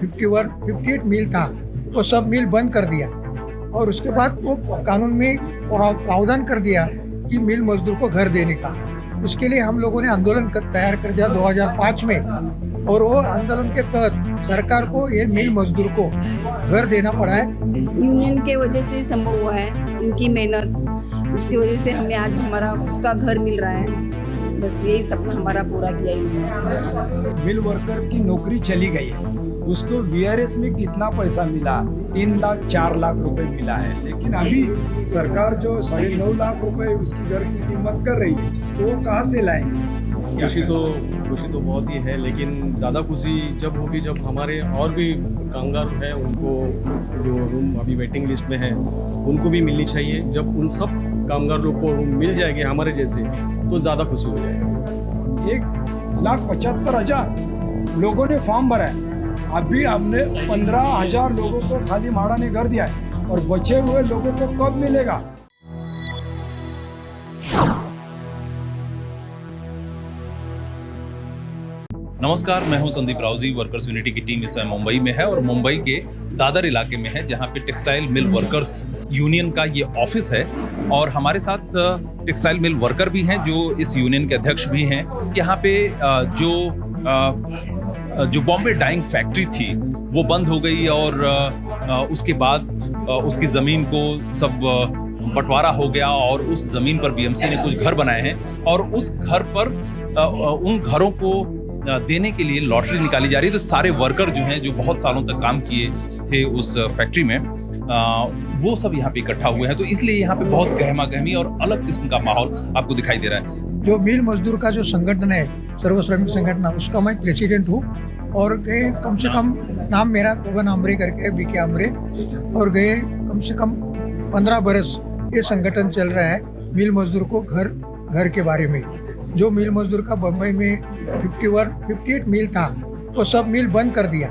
58 मिल था, वो सब मिल बंद कर दिया। और उसके बाद वो कानून में प्रावधान कर दिया कि मिल मजदूर को घर देने का। उसके लिए हम लोगों ने आंदोलन तैयार कर दिया 2005 में, और वो आंदोलन के तहत सरकार को ये मिल मजदूर को घर देना पड़ा है। यूनियन के वजह से संभव हुआ है, उनकी मेहनत, उसकी वजह से हमें आज हमारा खुद का घर मिल रहा है। बस यही सपना हमारा पूरा किया इन्होंने। मिल वर्कर की नौकरी चली गई है, उसको वीआरएस में कितना पैसा मिला? 3 लाख 4 लाख रुपए मिला है, लेकिन अभी सरकार जो 9.5 लाख रुपए उसकी घर की कीमत कर रही है, तो वो कहाँ से लाएंगे? खुशी तो बहुत ही है, लेकिन ज़्यादा खुशी जब होगी जब हमारे और भी कामगार हैं, उनको जो रूम अभी वेटिंग लिस्ट में है उनको भी मिलनी चाहिए। जब उन सब कामगार लोग को रूम मिल जाएंगे हमारे जैसे, तो ज़्यादा खुशी हो जाएगी। 1,75,000 लोगों ने फॉर्म भरा है, अभी हमने 15,000 लोगों को खाली माड़ा ने घर दिया है, और बचे हुए लोगों को कब मिलेगा? नमस्कार, मैं हूं संदीप राउजी। वर्कर्स यूनिटी की टीम इस समय मुंबई में है और मुंबई के दादर इलाके में है, जहां पे टेक्सटाइल मिल वर्कर्स यूनियन का ये ऑफिस है। और हमारे साथ टेक्सटाइल मिल वर्कर भी हैं जो इस यूनियन के अध्यक्ष भी हैं। यहाँ पे जो बॉम्बे डाइंग फैक्ट्री थी वो बंद हो गई, और उसके बाद उसकी ज़मीन को सब बंटवारा हो गया, और उस ज़मीन पर बीएमसी ने कुछ घर बनाए हैं, और उस घर पर उन घरों को देने के लिए लॉटरी निकाली जा रही है। तो सारे वर्कर जो हैं, जो बहुत सालों तक काम किए थे उस फैक्ट्री में, वो सब यहाँ पे इकट्ठा हुए हैं। तो इसलिए यहाँ पे बहुत गहमा गहमी और अलग किस्म का माहौल आपको दिखाई दे रहा है। जो मिल मजदूर का जो संगठन है, सर्व श्रमिक संगठन, उसका मैं प्रेसिडेंट हूँ। और गए कम से कम, नाम मेरा गोगन आमरे करके, बीके आमरे, और गए कम से कम 15 बरस ये संगठन चल रहा है मिल मजदूर को घर के बारे में। जो मिल मजदूर का बम्बई में 58 मिल था, वो सब मिल बंद कर दिया।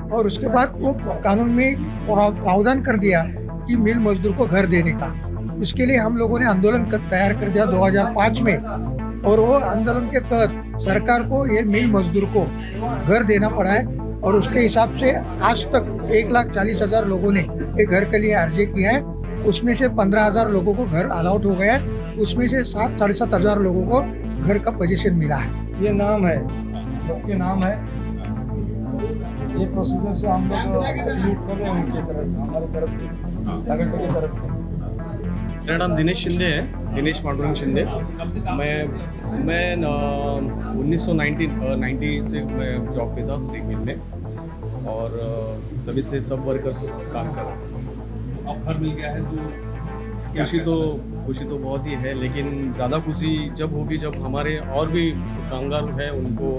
और उसके बाद वो कानून में प्रावधान कर दिया कि मिल मजदूर को घर देने का। इसके लिए हम लोगों ने आंदोलन तैयार कर दिया 2005 में, और वो आंदोलन के तहत सरकार को ये मिल मजदूर को घर देना पड़ा है। और उसके हिसाब से आज तक 1,40,000 लोगों ने एक घर के लिए अर्जी किया है। उसमें से 15,000 लोगों को घर अलाउट हो गया है। उसमें से 7,000-7,500 लोगों को घर का पोजीशन मिला है। ये नाम है, सबके नाम है। ये प्रोसीजर से हम लोग एफिलिएट कर रहे हैं उनके तरफ, हमारी तरफ से, संगठन की तरफ से। मेरा नाम दिनेश शिंदे है, दिनेश पांडुरंग शिंदे। मैं 1990 से मैं जॉब पे था स्टील मिल में, और तभी से सब वर्कर्स काम कर रहे हैं। अब घर मिल गया है, तो खुशी तो बहुत ही है, लेकिन ज़्यादा खुशी जब होगी जब हमारे और भी कामगार हैं, उनको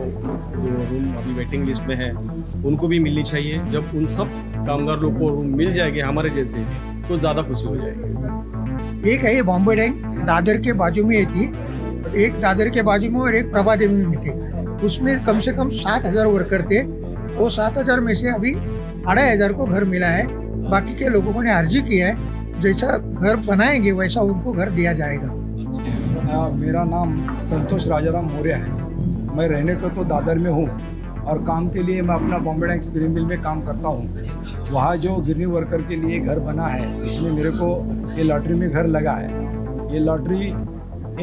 जो रूम अभी वेटिंग लिस्ट में है उनको भी मिलनी चाहिए। जब उन सब कामगार लोग को रूम मिल जाएंगे हमारे जैसे, तो ज़्यादा खुशी हो जाएगी। एक है ये बॉम्बे डाइंग, दादर के बाजू में थी, एक दादर के बाजू में और एक प्रभा देवी में थे। उसमें कम से कम 7,000 वर्कर थे। वो 7,000 में से अभी 2,500 को घर मिला है। बाकी के लोगों ने अर्जी की है, जैसा घर बनाएंगे वैसा उनको घर दिया जाएगा। मेरा नाम संतोष राजाराम मौर्य है। मैं रहने को तो दादर में हूँ, और काम के लिए मैं अपना बॉम्बे डाइंग स्पिनिंग मिल में काम करता हूँ। वहाँ जो गिरनी वर्कर के लिए घर बना है, उसमें मेरे को ये लॉटरी में घर लगा है। ये लॉटरी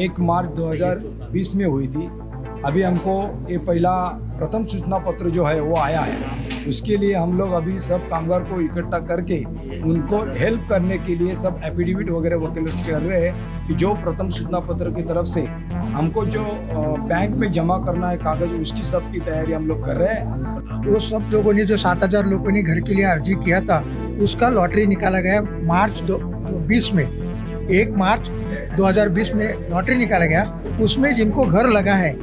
1 मार्च 2020 में हुई थी। अभी हमको ये पहला प्रथम सूचना पत्र जो है वो आया है। उसके लिए हम लोग अभी सब कामगार को इकट्ठा करके उनको हेल्प करने के लिए सब एफिडेविट वगैरह वकीलत कर रहे हैं कि जो प्रथम सूचना पत्र की तरफ से हमको जो बैंक में जमा करना है कागज, उसकी सब की तैयारी हम लोग कर रहे हैं। वो सब लोगों ने, जो 7,000 लोगों ने घर के लिए अर्जी किया था, उसका लॉटरी निकाला गया मार्च 2020 में। 1 मार्च 2020 में लॉटरी निकाला गया। उसमें जिनको घर लगा है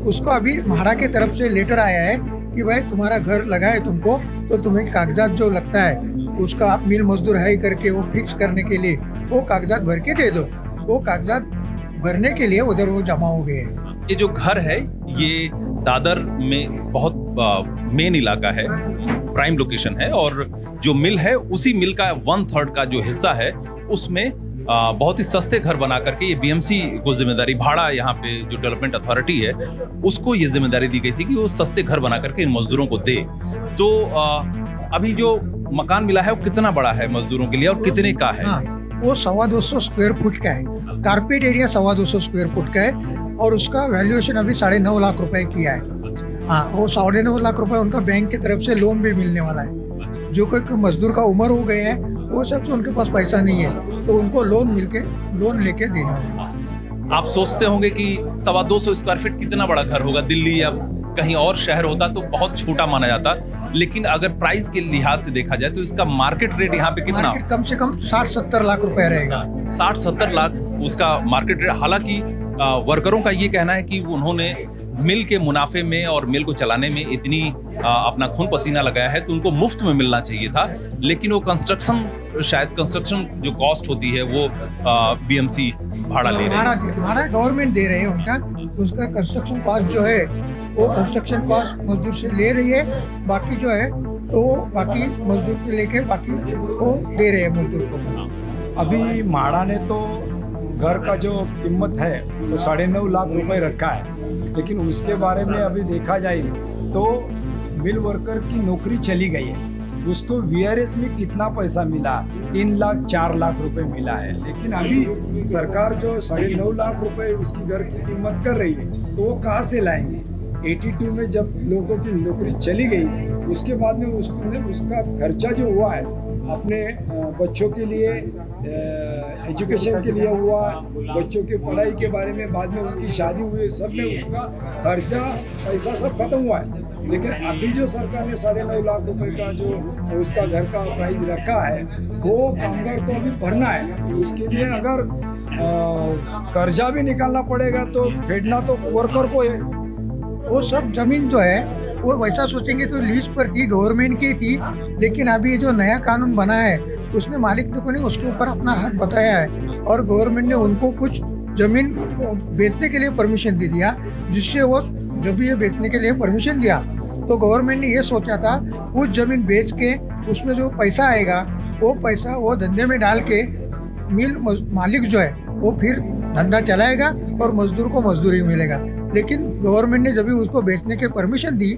उसको अभी म्हाडा के तरफ से लेटर आया है कि भाई तुम्हारा घर लगा है तुमको, तो तुम्हें कागजात जो लगता है उसका आप मिल मजदूर है करके वो फिक्स करने के लिए वो कागजात भर के दे दो। वो कागजात भरने के लिए उधर वो जमा हो गए हैं। ये जो घर है ये दादर में बहुत मेन इलाका है, प्राइम लोकेशन है, और जो मिल है उसी मिल का 1/3 का जो हिस्सा है उसमें बहुत ही सस्ते घर बना करके ये बीएमसी को जिम्मेदारी, भाड़ा यहाँ पे जो डेवलपमेंट अथॉरिटी है उसको ये जिम्मेदारी दी गई थी कि वो सस्ते घर बना करके इन मजदूरों को दे। तो अभी जो मकान मिला है वो कितना बड़ा है मजदूरों के लिए और कितने का है? हाँ, वो 225 स्क्वायर फुट का है। कारपेट एरिया 225 स्क्वायर फुट का है और उसका वैल्यूएशन अभी 9.5 लाख रुपए किया है। हाँ, वो 9.5 लाख रुपए उनका बैंक की तरफ से लोन भी मिलने वाला है। जो कोई मजदूर का उम्र हो गए है वो सबसे उनके पास पैसा नहीं है तो उनको लोन लेके देना होगा। आप सोचते होंगे कि 225 स्क्वायर फीट कितना बड़ा घर होगा, दिल्ली या कहीं और शहर होता तो बहुत छोटा माना जाता, लेकिन अगर प्राइस के लिहाज से देखा जाए तो इसका मार्केट रेट यहाँ पे कितना? मार्केट कम से कम 60-70 लाख रुपए रहेगा। 60-70 लाख उसका मार्केट रेट। हालांकि वर्करों का ये कहना है कि उन्होंने मिल के मुनाफे में और मिल को चलाने में इतनी अपना खून पसीना लगाया है तो उनको मुफ्त में मिलना चाहिए था, लेकिन वो कंस्ट्रक्शन जो कॉस्ट होती है वो बीएमसी भाड़ा ले रहे हैं। भाड़ा गवर्नमेंट दे रहे हैं उसका कंस्ट्रक्शन कॉस्ट जो है वो कंस्ट्रक्शन कॉस्ट मजदूर से ले रही है, बाकी जो है तो बाकी मजदूर के लेके बाकी वो दे रहे हैं मजदूर को। अभी म्हाड़ा ने तो घर का जो कीमत है वो 9.5 लाख रुपए रखा है, लेकिन उसके बारे में अभी देखा जाए तो मिल वर्कर की नौकरी चली गई है, उसको वीआरएस में कितना पैसा मिला? 3 लाख 4 लाख रुपए मिला है। लेकिन अभी सरकार जो 9.5 लाख रुपए उसकी घर की कीमत कर रही है तो वो कहाँ से लाएंगे? 82 में जब लोगों की नौकरी चली गई उसके बाद में उसका खर्चा जो हुआ है अपने बच्चों के लिए एजुकेशन के लिए हुआ, बच्चों की पढ़ाई के बारे में, बाद में उनकी शादी हुई, सब में उसका खर्चा पैसा सब खत्म हुआ है। लेकिन अभी जो सरकार ने 9.5 लाख रुपए का जो उसका घर का प्राइस रखा है वो कामगार को अभी भरना है। उसके लिए अगर कर्जा भी निकालना पड़ेगा तो फेडना तो वर्कर को है। वो सब जमीन जो है वो वैसा सोचेंगे तो लीज पर थी, गवर्नमेंट की थी, लेकिन अभी जो नया कानून बना है उसने मालिक को नहीं उसके ऊपर अपना हक बताया है और गवर्नमेंट ने उनको कुछ जमीन बेचने के लिए परमिशन दे दिया, जिससे वो जब ये बेचने के लिए परमिशन दिया तो गवर्नमेंट ने ये सोचा था कुछ जमीन बेच के उसमें जो पैसा आएगा वो पैसा वो धंधे में डाल के मिल मालिक जो है वो फिर धंधा चलाएगा और मजदूर को मजदूरी मिलेगा। लेकिन गवर्नमेंट ने जब उसको बेचने के परमिशन दी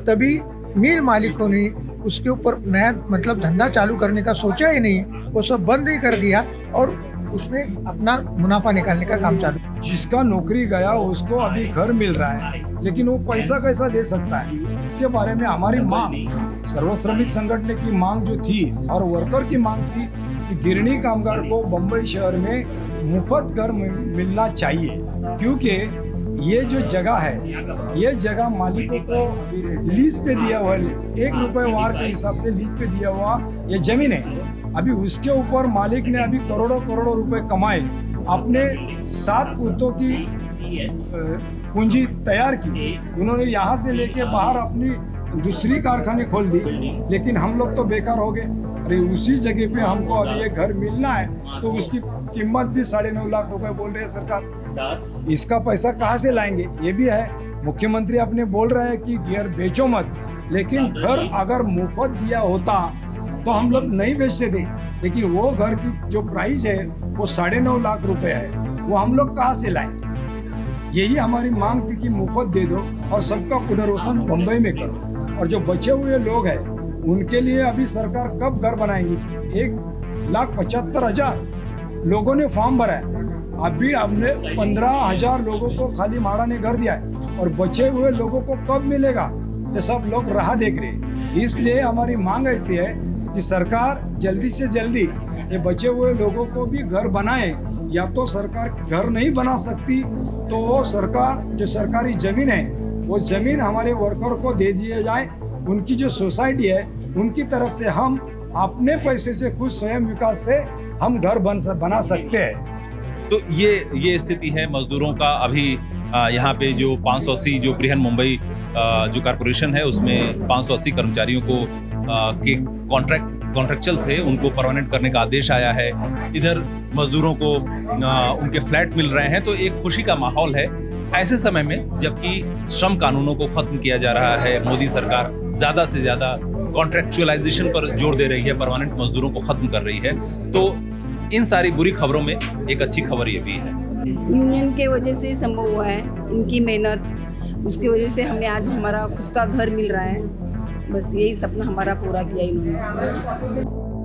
तभी मिल मालिकों ने उसके ऊपर नया मतलब धंधा चालू करने का सोचा ही नहीं, वो सब बंद ही कर दिया और उसमें अपना मुनाफा निकालने का काम चालू। जिसका नौकरी गया उसको अभी घर मिल रहा है लेकिन वो पैसा कैसा दे सकता है? इसके बारे में हमारी मांग, सर्व श्रमिक संगठन की मांग जो थी और वर्कर की मांग थी कि गिरनी कामगार को बम्बई शहर में मुफ्त घर मिलना चाहिए, क्योंकि ये जो जगह है ये जगह मालिकों को लीज पे दिया हुआ 1 रुपए वार के हिसाब से लीज पे दिया हुआ ये जमीन है। अभी उसके ऊपर मालिक ने अभी करोड़ों रुपए कमाए, अपने 7 पुर्तों की पूंजी तैयार की, उन्होंने यहाँ से लेके बाहर अपनी दूसरी कारखाने खोल दी, लेकिन हम लोग तो बेकार हो गए। अरे उसी जगह पे हमको अभी एक घर मिलना है तो उसकी कीमत भी 9.5 लाख रुपए बोल रहे हैं सरकार। इसका पैसा कहाँ से लाएंगे? ये भी है। मुख्यमंत्री अपने बोल रहे हैं कि घर बेचो मत, लेकिन घर अगर मुफ्त दिया होता तो हम लोग नहीं बेचते थे, लेकिन वो घर की जो प्राइस है वो 9.5 लाख रुपए है, वो हम लोग कहाँ से लाएंगे? यही हमारी मांग थी कि मुफ्त दे दो और सबका पुनर्वसन बम्बई में करो, और जो बचे हुए लोग हैं उनके लिए अभी सरकार कब घर बनाएंगी? 1,75,000 लोगों ने फॉर्म भरा है, अभी हमने 15,000 लोगों को खाली म्हाड़ा ने घर दिया है और बचे हुए लोगों को कब मिलेगा? ये सब लोग राह देख रहे हैं। इसलिए हमारी मांग ऐसी है कि सरकार जल्दी से जल्दी ये बचे हुए लोगों को भी घर बनाए, या तो सरकार घर नहीं बना सकती तो वो सरकार जो सरकारी जमीन है वो जमीन हमारे वर्कर को दे दिया जाए, उनकी जो सोसाइटी है उनकी तरफ से हम अपने पैसे से कुछ स्वयं विकास से हम घर बना सकते हैं। तो ये स्थिति है मजदूरों का। अभी यहाँ पे जो 580 जो बृहन मुंबई जो कॉरपोरेशन है उसमें 580 कर्मचारियों को के कॉन्ट्रेक्चुअल थे उनको परमानेंट करने का आदेश आया है। इधर मजदूरों को उनके फ्लैट मिल रहे हैं, तो एक खुशी का माहौल है ऐसे समय में, जबकि श्रम कानूनों को खत्म किया जा रहा है। मोदी सरकार ज्यादा से ज्यादा कॉन्ट्रेक्चुअलाइजेशन पर जोर दे रही है, परमानेंट मजदूरों को खत्म कर रही है। तो इन सारी बुरी खबरों में एक अच्छी खबर ये भी है, यूनियन के वजह से संभव हुआ है, इनकी मेहनत, उसकी वजह से हमें आज हमारा खुद का घर मिल रहा है। बस यही सपना हमारा पूरा किया इन्होंने।